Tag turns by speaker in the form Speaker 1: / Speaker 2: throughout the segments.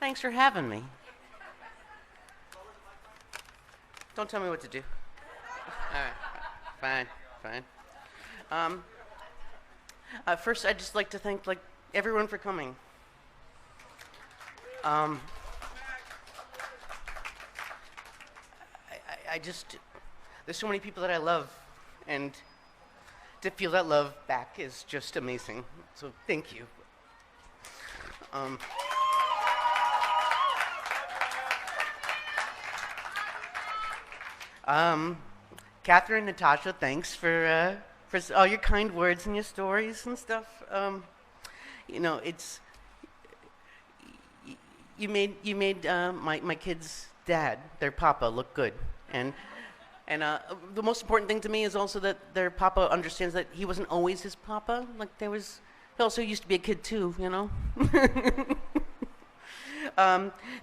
Speaker 1: Thanks for having me. Don't tell me what to do. All right, fine. First, I'd just like to thank everyone for coming. I just, there's so many people that I love, and to feel that love back is just amazing. So thank you. Catherine, Natasha, thanks for all your kind words and your stories and stuff. It's you made my kids' dad, their papa, look good, and the most important thing to me is also that their papa understands that he wasn't always his papa. He also used to be a kid too,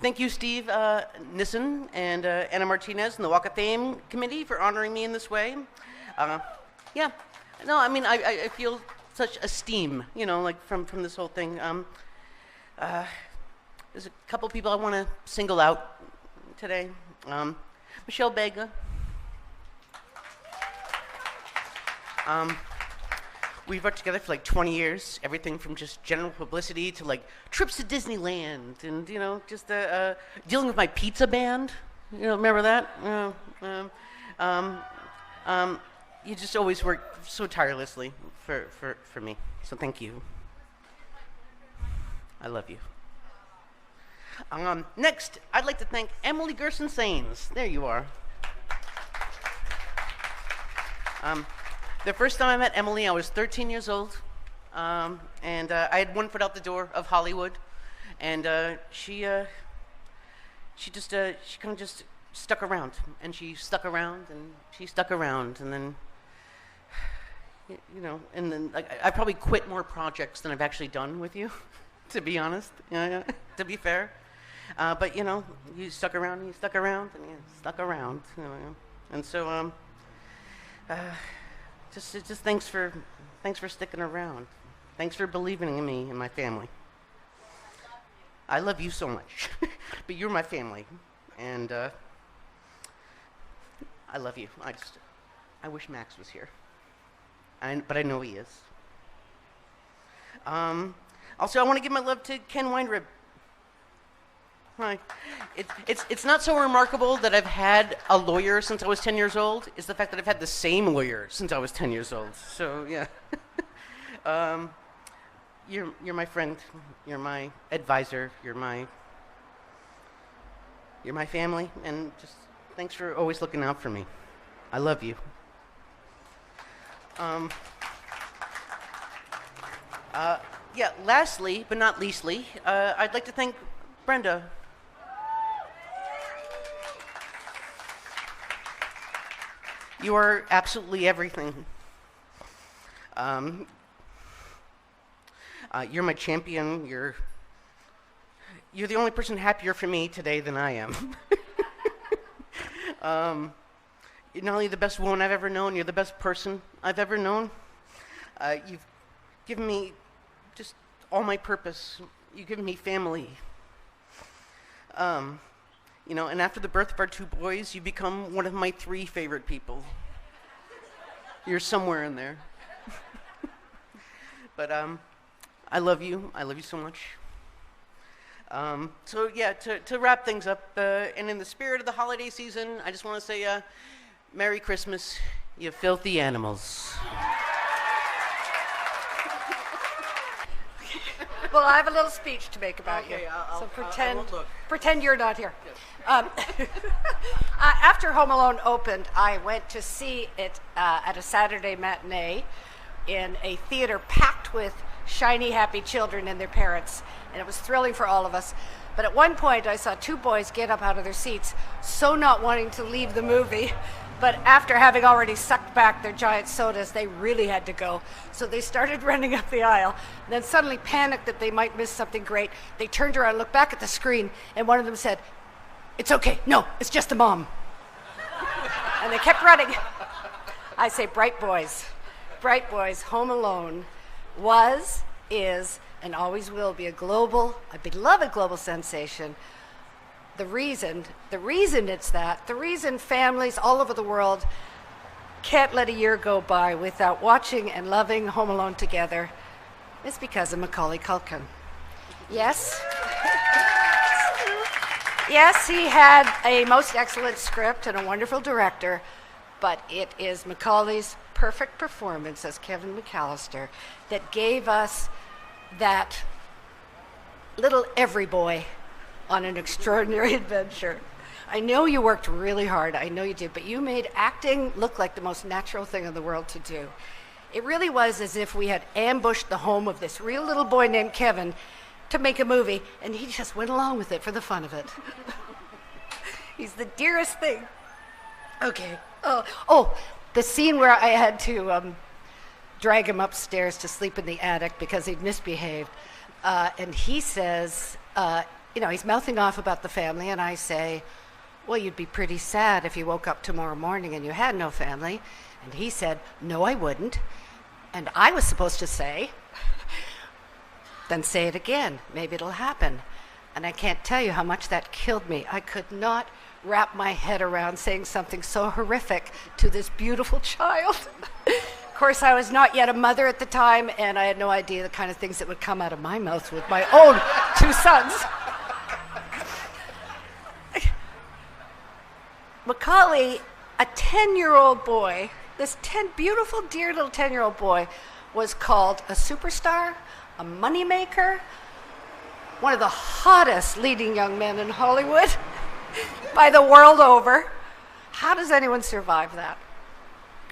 Speaker 1: Thank you, Steve Nissen and Anna Martinez and the Walk of Fame Committee for honoring me in this way. I feel such esteem, from this whole thing. There's a couple people I want to single out today. Michelle Bega. We've worked together for 20 years, everything from just general publicity to trips to Disneyland and, just dealing with my pizza band. Remember that? You just always work so tirelessly for me. So thank you. I love you. Next, I'd like to thank Emily Gerson-Sains. There you are. The first time I met Emily, I was 13 years old, and I had one foot out the door of Hollywood, and she kind of just stuck around, and she stuck around, and she stuck around, and then, I probably quit more projects than I've actually done with you, to be honest, to be fair, but you stuck around, and you stuck around, and you stuck around, and so, Just thanks for sticking around. Thanks for believing in me and my family. I love you so much, but you're my family, and I love you. I wish Max was here, but I know he is. Also, I want to give my love to Ken Weinrib. Hi. It's not so remarkable that I've had a lawyer since I was 10 years old. It's the fact that I've had the same lawyer since I was 10 years old. So yeah. You're my friend. You're my advisor. You're my family, and just thanks for always looking out for me. I love you. Lastly, but not leastly, I'd like to thank Brenda. You are absolutely everything. You're my champion. You're the only person happier for me today than I am. You're not only the best woman I've ever known, you're the best person I've ever known. You've given me just all my purpose. You've given me family. And after the birth of our two boys, you become one of my 3 favorite people. You're somewhere in there. But I love you. I love you so much. To wrap things up, and in the spirit of the holiday season, I just want to say, Merry Christmas, you filthy animals.
Speaker 2: Well, I have a little speech to make about you.
Speaker 1: I'll
Speaker 2: Pretend you're not here. After Home Alone opened, I went to see it at a Saturday matinee in a theater packed with shiny, happy children and their parents, and it was thrilling for all of us. But at one point, I saw 2 boys get up out of their seats, so not wanting to leave the movie, but after having already sucked back their giant sodas, they really had to go. So they started running up the aisle, and then suddenly panicked that they might miss something great. They turned around, looked back at the screen, and one of them said, "It's okay, no, it's just the mom." And they kept running. I say, bright boys, Home Alone was, is, and always will be a beloved global sensation. The reason families all over the world can't let a year go by without watching and loving Home Alone together is because of Macaulay Culkin. Yes. Yes, he had a most excellent script and a wonderful director, but it is Macaulay's perfect performance as Kevin McAllister that gave us that little every boy on an extraordinary adventure. I know you worked really hard, I know you did, but you made acting look like the most natural thing in the world to do. It really was as if we had ambushed the home of this real little boy named Kevin to make a movie, and he just went along with it for the fun of it. He's the dearest thing. Okay. Oh, the scene where I had to drag him upstairs to sleep in the attic because he'd misbehaved, and he says, he's mouthing off about the family, and I say, well, you'd be pretty sad if you woke up tomorrow morning and you had no family. And he said, no, I wouldn't. And I was supposed to say, then say it again. Maybe it'll happen. And I can't tell you how much that killed me. I could not wrap my head around saying something so horrific to this beautiful child. Of course, I was not yet a mother at the time, and I had no idea the kind of things that would come out of my mouth with my own 2 sons. Macaulay, a 10-year-old boy, this beautiful, dear little 10-year-old boy, was called a superstar, a moneymaker, one of the hottest leading young men in Hollywood by the world over. How does anyone survive that?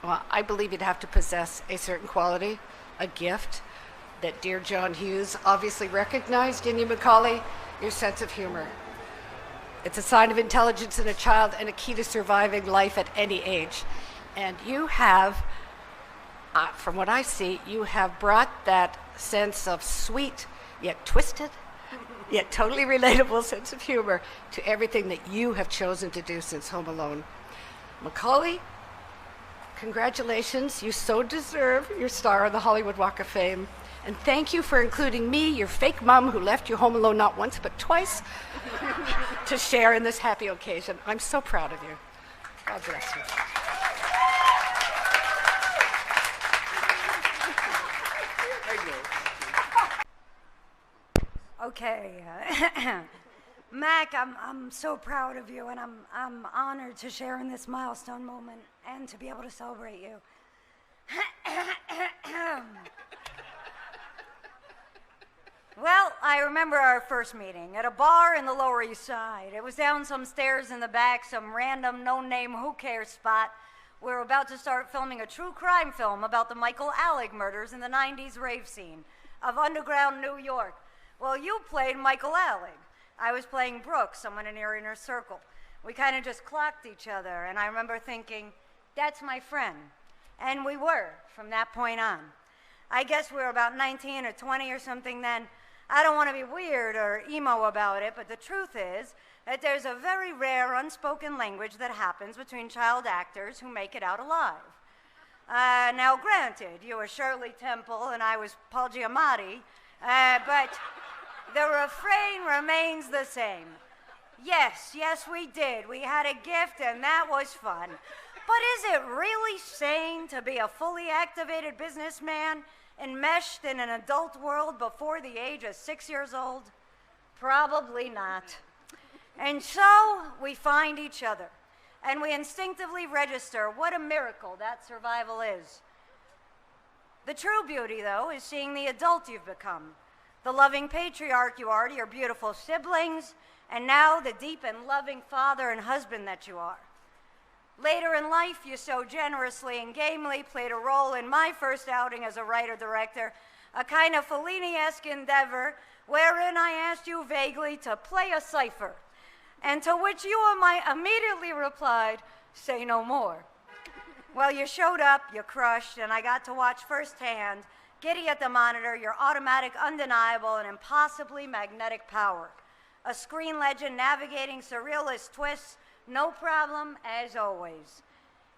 Speaker 2: Well, I believe you'd have to possess a certain quality, a gift that dear John Hughes obviously recognized in you, Macaulay, your sense of humor. It's a sign of intelligence in a child and a key to surviving life at any age. And you have, from what I see, you have brought that sense of sweet, yet twisted, yet totally relatable sense of humor to everything that you have chosen to do since Home Alone. Macaulay, congratulations. You so deserve your star on the Hollywood Walk of Fame. And thank you for including me, your fake mom who left you home alone not once but twice, to share in this happy occasion. I'm so proud of you. God bless you.
Speaker 3: Okay, Mac, I'm so proud of you, and I'm honored to share in this milestone moment and to be able to celebrate you. Well, I remember our first meeting at a bar in the Lower East Side. It was down some stairs in the back, some random, no-name, who-cares spot. We were about to start filming a true crime film about the Michael Alec murders in the 90s rave scene of underground New York. Well, you played Michael Alec. I was playing Brooke, someone in your inner circle. We kind of just clocked each other, and I remember thinking, that's my friend. And we were, from that point on. I guess we were about 19 or 20 or something then. I don't want to be weird or emo about it, but the truth is that there's a very rare unspoken language that happens between child actors who make it out alive. Now, granted, you were Shirley Temple and I was Paul Giamatti, but the refrain remains the same. Yes, we did. We had a gift and that was fun. But is it really sane to be a fully activated businessman enmeshed in an adult world before the age of 6 years old? Probably not. And so we find each other, and we instinctively register what a miracle that survival is. The true beauty, though, is seeing the adult you've become, the loving patriarch you are to your beautiful siblings, and now the deep and loving father and husband that you are. Later in life, you so generously and gamely played a role in my first outing as a writer-director, a kind of Fellini-esque endeavor wherein I asked you vaguely to play a cipher, and to which you immediately replied, say no more. Well, you showed up, you crushed, and I got to watch firsthand, giddy at the monitor, your automatic, undeniable, and impossibly magnetic power. A screen legend navigating surrealist twists, no problem, as always.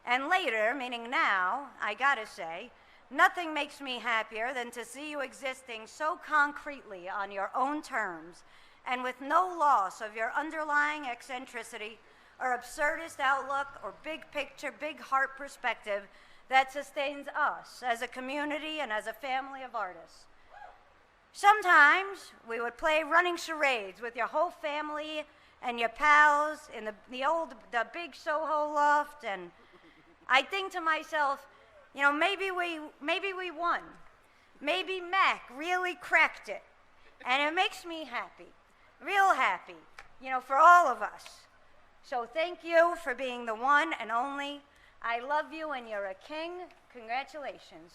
Speaker 3: And later, meaning now, I gotta say, Nothing makes me happier than to see you existing so concretely on your own terms and with no loss of your underlying eccentricity or absurdist outlook or big picture, big heart perspective that sustains us as a community and as a family of artists. Sometimes we would play running charades with your whole family and your pals in the big Soho loft, and I think to myself, you know, maybe we won. Maybe Mac really cracked it. And it makes me happy, real happy, you know, for all of us. So thank you for being the one and only. I love you and you're a king. Congratulations.